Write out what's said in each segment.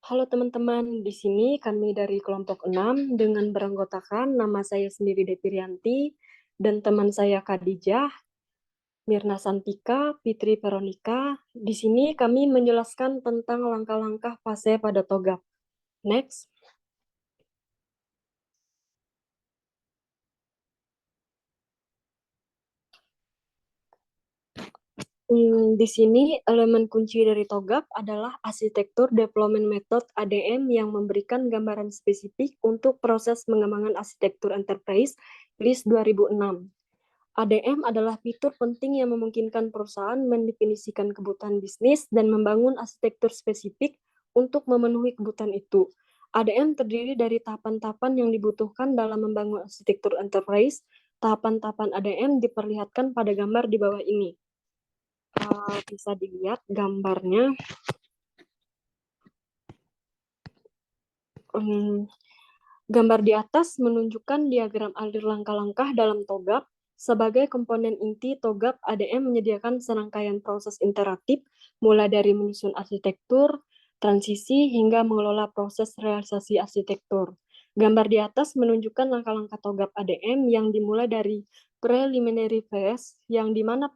Halo teman-teman, di sini kami dari kelompok 6 dengan beranggotakan nama saya sendiri Devirianti dan teman saya Khadijah, Mirna Santika, Fitri Veronica. Di sini kami menjelaskan tentang langkah-langkah fase pada TOGAP. Next. Di sini elemen kunci dari TOGAP adalah arsitektur development method ADM yang memberikan gambaran spesifik untuk proses pengembangan arsitektur enterprise list 2006. ADM adalah fitur penting yang memungkinkan perusahaan mendefinisikan kebutuhan bisnis dan membangun arsitektur spesifik untuk memenuhi kebutuhan itu. ADM terdiri dari tahapan-tahapan yang dibutuhkan dalam membangun arsitektur enterprise. Tahapan-tahapan ADM diperlihatkan pada gambar di bawah ini. Bisa dilihat gambarnya. Gambar di atas menunjukkan diagram alir langkah-langkah dalam TOGAP. Sebagai komponen inti, TOGAP ADM menyediakan serangkaian proses interaktif, mulai dari menyusun arsitektur, transisi, hingga mengelola proses realisasi arsitektur. Gambar di atas menunjukkan langkah-langkah TOGAP ADM yang dimulai dari preliminary phase, yang dimana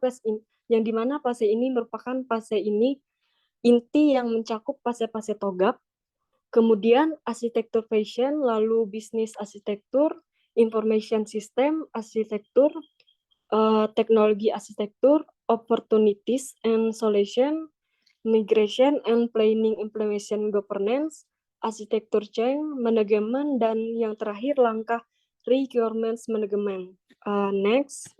fase ini merupakan fase ini inti yang mencakup fase-fase TOGAP. Kemudian arsitektur fashion, lalu bisnis arsitektur, information system arsitektur, teknologi arsitektur, opportunities and solution, migration and planning implementation governance, arsitektur change management, dan yang terakhir langkah requirements management. Next.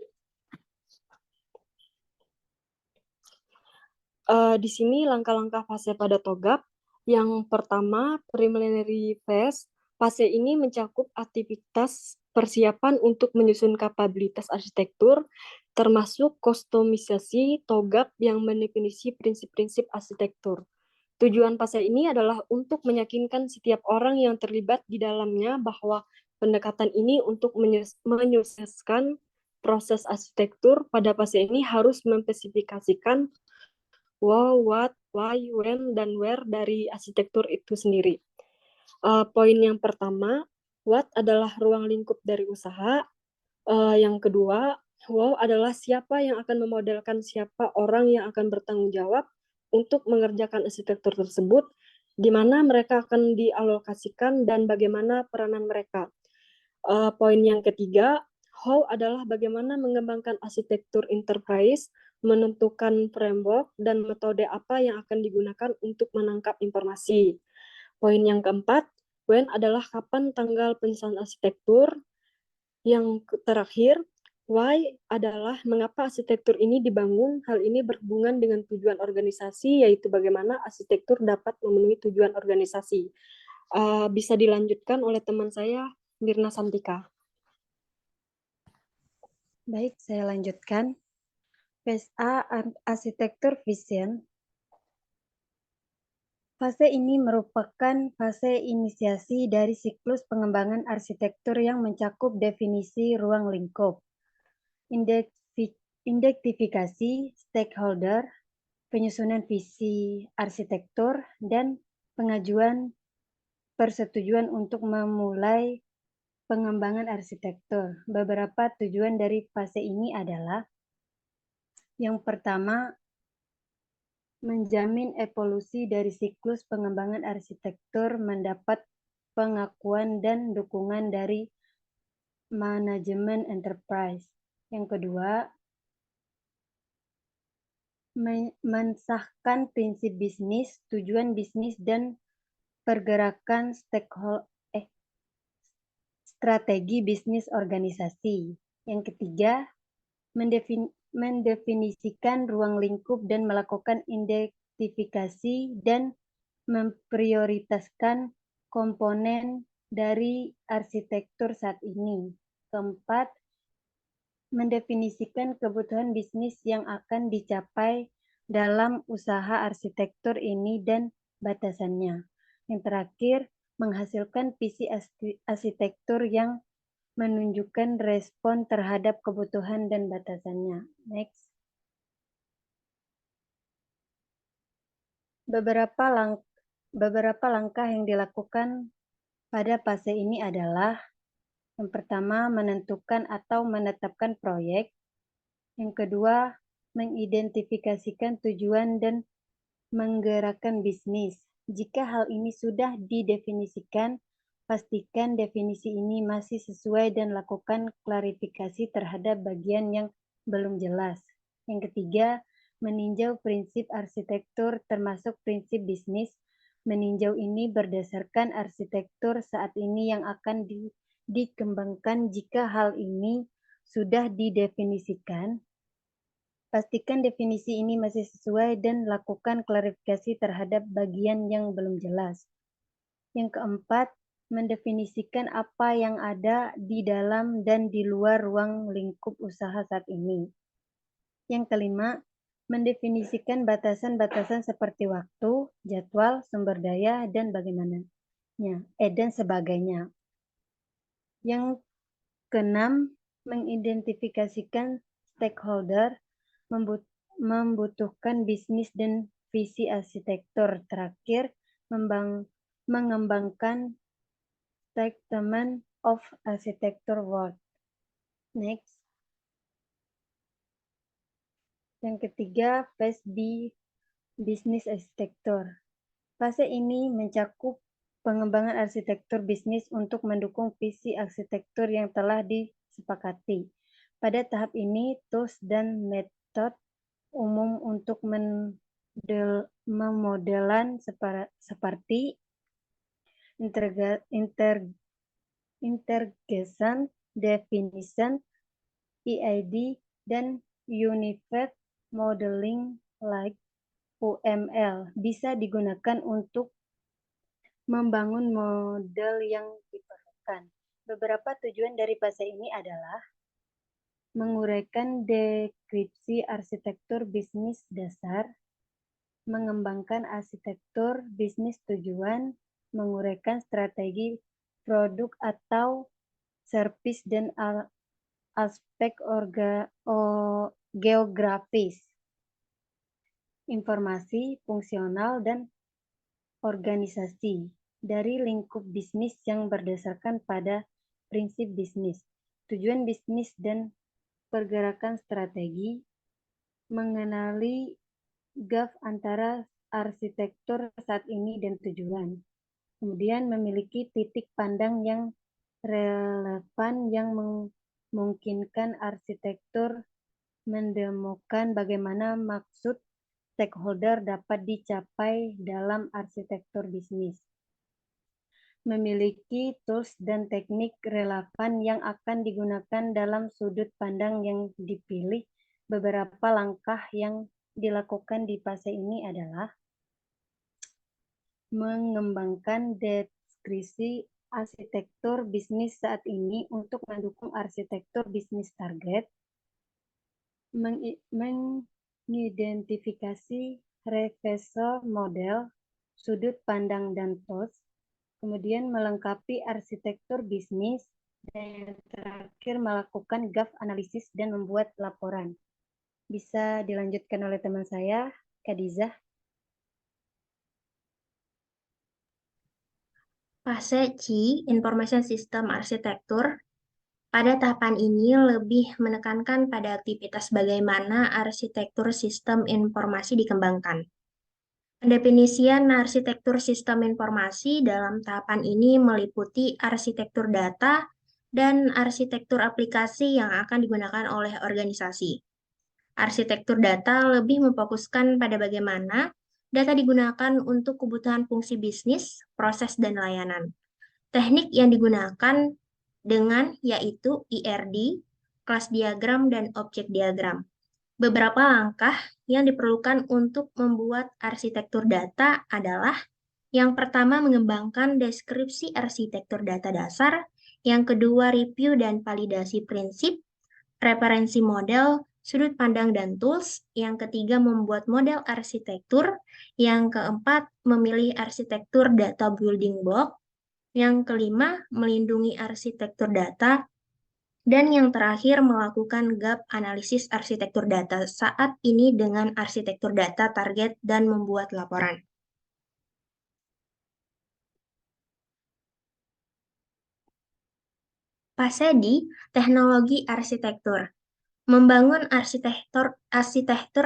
Di sini langkah-langkah fase pada TOGAP. Yang pertama, preliminary phase. Fase ini mencakup aktivitas persiapan untuk menyusun kapabilitas arsitektur, termasuk kustomisasi TOGAP yang mendefinisi prinsip-prinsip arsitektur. Tujuan fase ini adalah untuk meyakinkan setiap orang yang terlibat di dalamnya bahwa pendekatan ini untuk menyukseskan proses arsitektur pada fase ini harus memspesifikasikan what, why, when, dan where dari arsitektur itu sendiri. Poin yang pertama, what adalah ruang lingkup dari usaha. Yang kedua, wow adalah siapa yang akan memodelkan siapa orang yang akan bertanggung jawab untuk mengerjakan arsitektur tersebut, di mana mereka akan dialokasikan dan bagaimana peranan mereka. Poin yang ketiga, how adalah bagaimana mengembangkan arsitektur enterprise, menentukan framework dan metode apa yang akan digunakan untuk menangkap informasi. Poin yang keempat, when adalah kapan tanggal penyelesaian arsitektur. Yang terakhir, why adalah mengapa arsitektur ini dibangun. Hal ini berhubungan dengan tujuan organisasi, yaitu bagaimana arsitektur dapat memenuhi tujuan organisasi. Bisa dilanjutkan oleh teman saya, Mirna Santika. Baik, saya lanjutkan. Phase A, arsitektur vision. Fase ini merupakan fase inisiasi dari siklus pengembangan arsitektur yang mencakup definisi ruang lingkup, identifikasi stakeholder, penyusunan visi arsitektur, dan pengajuan persetujuan untuk memulai pengembangan arsitektur. Beberapa tujuan dari fase ini adalah: yang pertama, menjamin evolusi dari siklus pengembangan arsitektur mendapat pengakuan dan dukungan dari manajemen enterprise. Yang kedua, mensahkan prinsip bisnis, tujuan bisnis, dan pergerakan strategi bisnis organisasi. Yang ketiga, mendefinisikan ruang lingkup dan melakukan identifikasi dan memprioritaskan komponen dari arsitektur saat ini. Keempat, mendefinisikan kebutuhan bisnis yang akan dicapai dalam usaha arsitektur ini dan batasannya. Yang terakhir, menghasilkan visi arsitektur yang menunjukkan respon terhadap kebutuhan dan batasannya. Next. Beberapa Beberapa langkah yang dilakukan pada fase ini adalah yang pertama, menentukan atau menetapkan proyek. Yang kedua, mengidentifikasikan tujuan dan menggerakkan bisnis. Jika hal ini sudah didefinisikan, pastikan definisi ini masih sesuai dan lakukan klarifikasi terhadap bagian yang belum jelas. Yang ketiga, meninjau prinsip arsitektur termasuk prinsip bisnis. Meninjau ini berdasarkan arsitektur saat ini yang akan dikembangkan. Jika hal ini sudah didefinisikan, pastikan definisi ini masih sesuai dan lakukan klarifikasi terhadap bagian yang belum jelas. Yang keempat, mendefinisikan apa yang ada di dalam dan di luar ruang lingkup usaha saat ini. Yang kelima, mendefinisikan batasan-batasan seperti waktu, jadwal, sumber daya, dan dan sebagainya. Yang keenam, mengidentifikasikan stakeholder, membutuhkan bisnis dan visi arsitektur. Terakhir, mengembangkan statement of architecture work. Next. Yang ketiga, phase B, bisnis arsitektur. Fase ini mencakup pengembangan arsitektur bisnis untuk mendukung visi arsitektur yang telah disepakati. Pada tahap ini, tools dan metode umum untuk memodelan seperti integration, definition, EID, dan Unified Modeling like UML bisa digunakan untuk membangun model yang diperlukan. Beberapa tujuan dari fase ini adalah menguraikan deskripsi arsitektur bisnis dasar, mengembangkan arsitektur bisnis tujuan, menguraikan strategi produk atau service dan aspek geografis, informasi, fungsional, dan organisasi dari lingkup bisnis yang berdasarkan pada prinsip bisnis, tujuan bisnis dan pergerakan strategi, mengenali gap antara arsitektur saat ini dan tujuan, kemudian memiliki titik pandang yang relevan yang memungkinkan arsitektur mendemokan bagaimana maksud stakeholder dapat dicapai dalam arsitektur bisnis. Memiliki tools dan teknik relevan yang akan digunakan dalam sudut pandang yang dipilih. Beberapa langkah yang dilakukan di fase ini adalah mengembangkan deskripsi arsitektur bisnis saat ini untuk mendukung arsitektur bisnis target, mengidentifikasi reversal model, sudut pandang dan tools, kemudian melengkapi arsitektur bisnis, dan yang terakhir melakukan gap analisis dan membuat laporan. Bisa dilanjutkan oleh teman saya, Khadijah. Fase C, Information System Arsitektur. Pada tahapan ini lebih menekankan pada aktivitas bagaimana arsitektur sistem informasi dikembangkan. Pendefinisian arsitektur sistem informasi dalam tahapan ini meliputi arsitektur data dan arsitektur aplikasi yang akan digunakan oleh organisasi. Arsitektur data lebih memfokuskan pada bagaimana data digunakan untuk kebutuhan fungsi bisnis, proses, dan layanan. Teknik yang digunakan yaitu IRD, kelas diagram, dan objek diagram. Beberapa langkah yang diperlukan untuk membuat arsitektur data adalah yang pertama mengembangkan deskripsi arsitektur data dasar, yang kedua review dan validasi prinsip, referensi model, sudut pandang dan tools, yang ketiga membuat model arsitektur, yang keempat memilih arsitektur data building block, yang kelima, melindungi arsitektur data. Dan yang terakhir, melakukan gap analisis arsitektur data saat ini dengan arsitektur data target dan membuat laporan. Fase D, teknologi arsitektur. Membangun arsitektur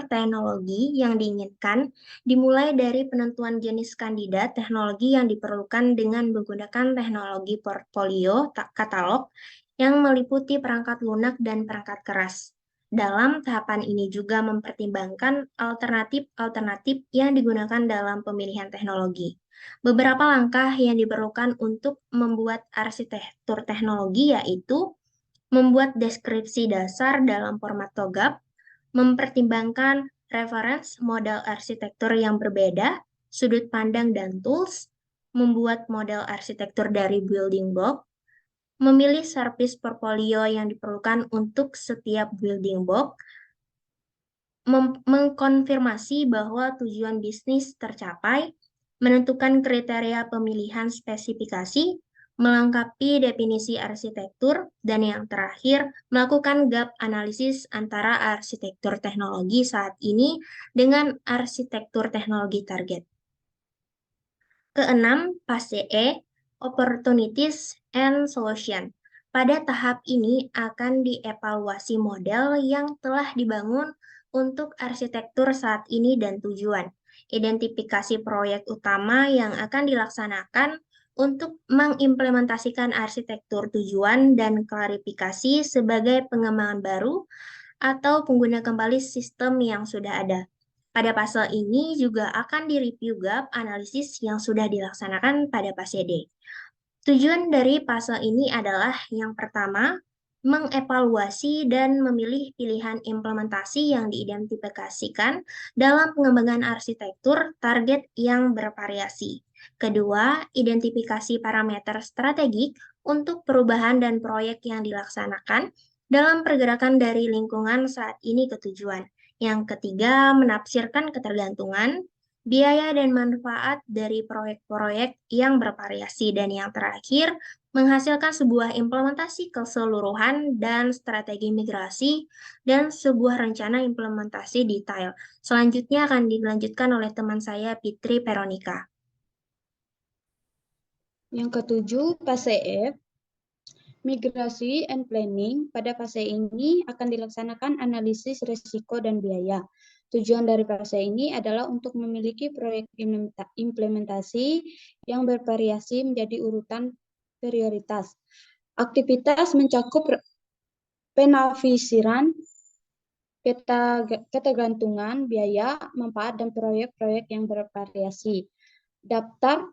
teknologi yang diinginkan dimulai dari penentuan jenis kandidat teknologi yang diperlukan dengan menggunakan teknologi portfolio katalog yang meliputi perangkat lunak dan perangkat keras. Dalam tahapan ini juga mempertimbangkan alternatif-alternatif yang digunakan dalam pemilihan teknologi. Beberapa langkah yang diperlukan untuk membuat arsitektur teknologi yaitu membuat deskripsi dasar dalam format TOGAF, mempertimbangkan reference model arsitektur yang berbeda, sudut pandang dan tools, membuat model arsitektur dari building block, memilih service portfolio yang diperlukan untuk setiap building block, mengkonfirmasi bahwa tujuan bisnis tercapai, menentukan kriteria pemilihan spesifikasi, melengkapi definisi arsitektur, dan yang terakhir, melakukan gap analisis antara arsitektur teknologi saat ini dengan arsitektur teknologi target. Keenam, fase E, Opportunities and Solution. Pada tahap ini akan dievaluasi model yang telah dibangun untuk arsitektur saat ini dan tujuan. Identifikasi proyek utama yang akan dilaksanakan untuk mengimplementasikan arsitektur tujuan dan klarifikasi sebagai pengembangan baru atau pengguna kembali sistem yang sudah ada. Pada fase ini juga akan direview gap analisis yang sudah dilaksanakan pada fase D. Tujuan dari fase ini adalah yang pertama, mengevaluasi dan memilih pilihan implementasi yang diidentifikasikan dalam pengembangan arsitektur target yang bervariasi. Kedua, identifikasi parameter strategik untuk perubahan dan proyek yang dilaksanakan dalam pergerakan dari lingkungan saat ini ke tujuan. Yang ketiga, menafsirkan ketergantungan, biaya dan manfaat dari proyek-proyek yang bervariasi. Dan yang terakhir, menghasilkan sebuah implementasi keseluruhan dan strategi migrasi dan sebuah rencana implementasi detail. Selanjutnya akan dilanjutkan oleh teman saya, Fitri Veronica. Yang ketujuh, fase F, migrasi and planning. Pada fase ini akan dilaksanakan analisis risiko dan biaya. Tujuan dari fase ini adalah untuk memiliki proyek implementasi yang bervariasi menjadi urutan prioritas. Aktivitas mencakup penafsiran, ketergantungan, biaya, manfaat, dan proyek-proyek yang bervariasi. Daftar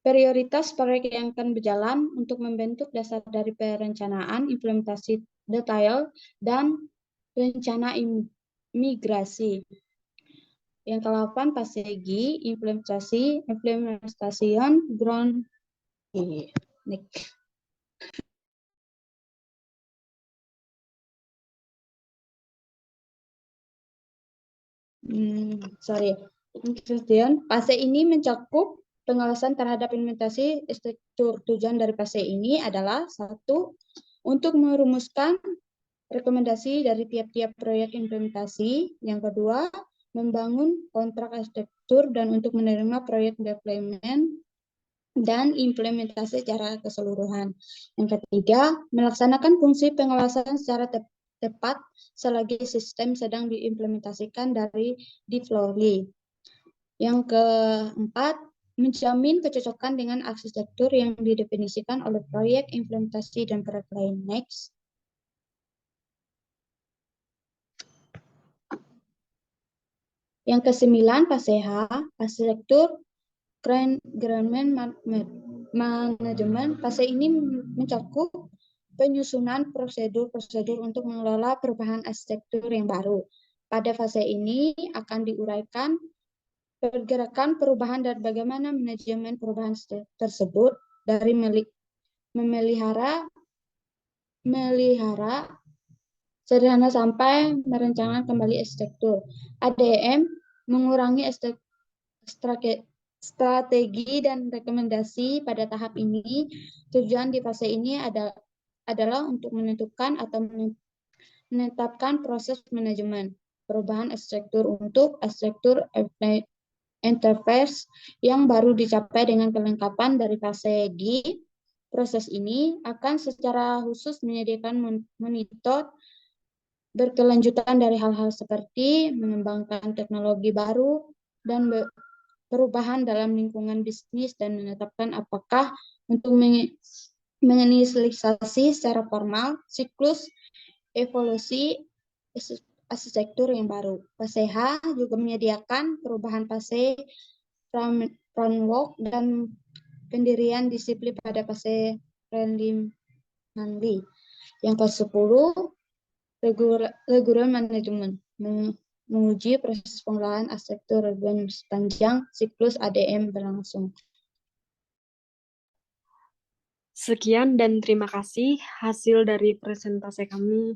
prioritas proyek yang akan berjalan untuk membentuk dasar dari perencanaan, implementasi detail, dan rencana migrasi. Yang ke-8, fase G, implementation ground. Kemudian fase ini mencakup pengawasan terhadap implementasi struktur. Tujuan dari fase ini adalah satu, untuk merumuskan rekomendasi dari tiap-tiap proyek implementasi. Yang kedua, membangun kontrak arsitektur dan untuk menerima proyek deployment dan implementasi secara keseluruhan. Yang ketiga, melaksanakan fungsi pengawasan secara tepat selagi sistem sedang diimplementasikan dari deploy. Yang keempat, menjamin kecocokan dengan arsitektur yang didefinisikan oleh proyek implementasi dan proyek lain. Next. Yang ke-9, fase H, arsitektur manajemen. Fase ini mencakup penyusunan prosedur-prosedur untuk mengelola perubahan arsitektur yang baru. Pada fase ini akan diuraikan pergerakan perubahan dan bagaimana manajemen perubahan tersebut dari memelihara sederhana sampai merencanakan kembali arsitektur. ADM mengurangi strategi dan rekomendasi pada tahap ini. Tujuan di fase ini adalah untuk menentukan atau menetapkan proses manajemen perubahan arsitektur untuk arsitektur interface yang baru dicapai dengan kelengkapan dari fase G, Proses ini akan secara khusus menyediakan monitor berkelanjutan dari hal-hal seperti mengembangkan teknologi baru dan perubahan dalam lingkungan bisnis dan menetapkan apakah untuk menginisialisasi secara formal siklus evolusi arsitektur yang baru. PASEH juga menyediakan perubahan fase framework dan pendirian disiplin pada fase preliminary. Yang ke-10, regular management, menguji proses pengelolaan arsitektur urban sepanjang siklus ADM berlangsung. Sekian dan terima kasih hasil dari presentasi kami.